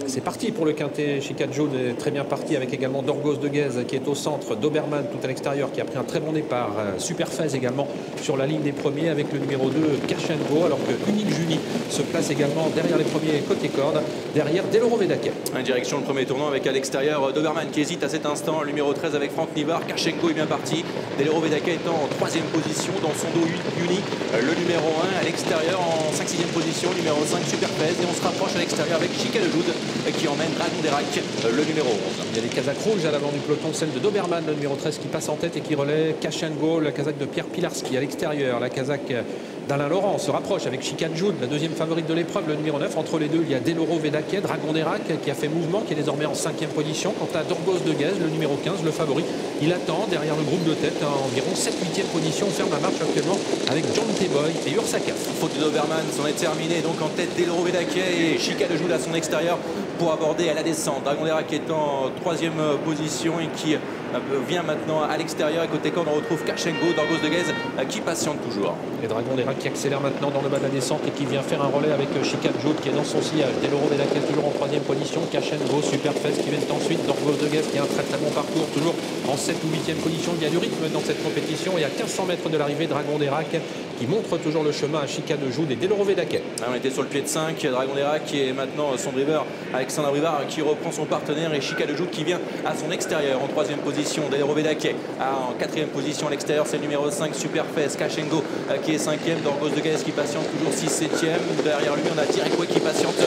C'est parti pour le quintet. Chica Jaune est très bien parti avec également Dorgos de Guèze qui est au centre, Doberman tout à l'extérieur qui a pris un très bon départ. Superfez également sur la ligne des premiers avec le numéro 2 Cash and Go, alors que Unique Junie se place également derrière les premiers côté corde, derrière Deloro Vedaquet. En direction le premier tournant avec à l'extérieur Doberman qui hésite à cet instant, le numéro 13 avec Franck Nivard. Cash and Go est bien parti. Deloro Vedaquet étant en 3e position dans son dos Uni. Le numéro 1 à l'extérieur en 5-6e position, numéro 5 Superfez, et on se rapproche à l'extérieur avec Chica de Jude qui emmène Dragon d'Erac, le numéro 11. Il y a les casaques rouges à l'avant du peloton, celle de Doberman, le numéro 13 qui passe en tête et qui relaie Cash and Go, la casaque de Pierre Pilarski à l'extérieur. La casaque d'Alain Laurent se rapproche avec Chica Jude, la deuxième favorite de l'épreuve, le numéro 9. Entre les deux, il y a Deloro Vedaquet, Dragon d'Erac qui a fait mouvement, qui est désormais en 5e position. Quant à Dorgos de Guèze, le numéro 15, le favori, il attend derrière le groupe de tête à environ 7-8e position. On ferme la marche actuellement avec John T-Boy et Ursaka. Faute de Doberman, c'en est terminé. Donc en tête Deloro Vedaquet et Chica Jude à son extérieur pour aborder à la descente. Dragon d'Erac est en 3e position et qui vient maintenant à l'extérieur. Et côté corde, on retrouve Cash and Go, Dorgos de Guèze qui patiente toujours. Et Dragon d'Erac qui accélère maintenant dans le bas de la descente et qui vient faire un relais avec Chica Jude qui est dans son sillage. Deloro Vedaquet toujours en 3e position. Cash and Go, Superfez qui viennent ensuite. Dorgos de Guèze qui a un très bon parcours, toujours en 7 ou 8e position. Il y a du rythme dans cette compétition et à 1500 mètres de l'arrivée, Dragon d'Erac qui montre toujours le chemin à Chica Jude et Deloro Vedaquet. On était sur le pied de 5, Dragon d'Erac qui est maintenant son driver, Alexandre Rivard qui reprend son partenaire, et Chica Jude qui vient à son extérieur en 3e position. Deloro Vedaquet en 4e position à l'extérieur, c'est le numéro 5 Superfez. Cash and Go qui est 5e, Dorgos de Guèze qui patiente toujours 6-7e. Derrière lui, on a Direct Way qui patiente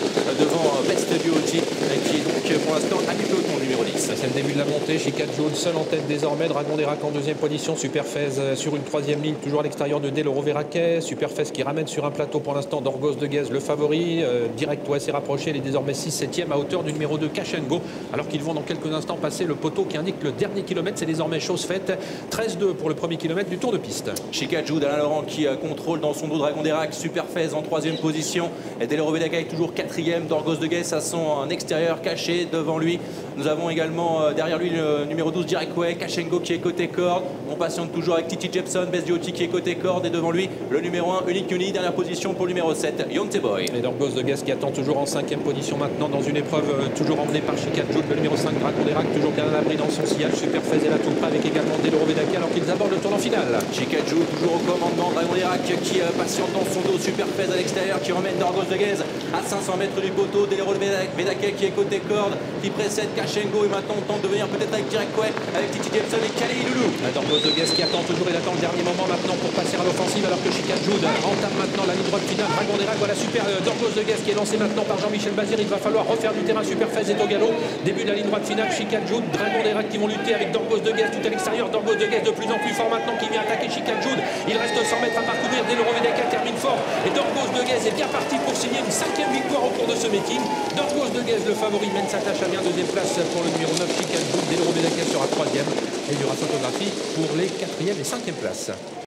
devant Best Beauty qui est donc pour l'instant à mi-peloton, numéro 10. C'est le début de la montée. Chica Jude seul en tête désormais. Dragon d'Erac en 2e position. Superfez sur une 3e ligne, toujours à l'extérieur de Deloro Vedaquet. Superfez qui ramène sur un plateau pour l'instant Dorgos de Guèze, le favori. Direct Way s'est rapproché. Il est désormais 6-7e à hauteur du numéro 2 Cash and Go. Alors qu'ils vont dans quelques instants passer le poteau qui indique le dernier kilomètre. C'est désormais chose faite. 13-2 pour le premier kilomètre du tour de piste. Chica Jude, Alain Laurent qui contrôle dans son dos Dragon d'Erac. Superfez en 3e position. Et Deloro Vedaquet toujours 4e. Dorgos de Guèze à son extérieur caché devant lui. Nous avons également derrière lui le numéro 12 Direct Way, Cash and Go qui est côté corde. On patiente toujours avec Titi Jepson, Best Beauty qui est côté corde, et devant lui le numéro 1 Unique Uni, dernière position pour le numéro 7 Yonte Boy. Et Dorgos de Guèze qui attend toujours en 5e position maintenant dans une épreuve toujours emmenée par Chica Jude, le numéro 5 Dragon d'Erac toujours bien à l'abri dans son sillage. Superfez est là tout près avec également Deloro Vedaquet alors qu'ils abordent le tournant final. Chica Jude toujours au commandement, Dragon d'Erac qui patiente dans son dos. Superfez à l'extérieur qui ramène Dorgos de Guèze à 500 mètres du poteau. Deloro Vedaquet qui est côté corde, qui précède Cash and Go, et maintenant on tente de venir peut-être avec Direct Way, avec Titi Jepson et Calais Loulou. Dorgos de Guèze qui attend toujours, il attend le dernier moment maintenant pour passer à l'offensive alors que Chica Jude entame maintenant la ligne droite finale. Dragon d'Erac, voilà super Dorgos de Guèze qui est lancé maintenant par Jean-Michel Bazir. Il va falloir refaire du terrain. Superfez est au galop. Début de la ligne droite finale, Chica Jude, Dragon d'Erac qui vont lutter avec Dorgos de Guèze tout à l'extérieur. Dorgos de Guèze de plus en plus fort maintenant qui vient attaquer Chica Jude. Il reste 100 mètres à parcourir. Deloro Vedaquet termine fort et Dorgos de Guèze est bien parti pour signer une 5e victoire au cours de ce meeting. Dorgos de Guèze, le favori, mène sa tâche à bien. 2e place pour le numéro 9 Chica Jude. Deloro Vedaquet sera 3e et il y aura photographie pour les 4e et 5e places.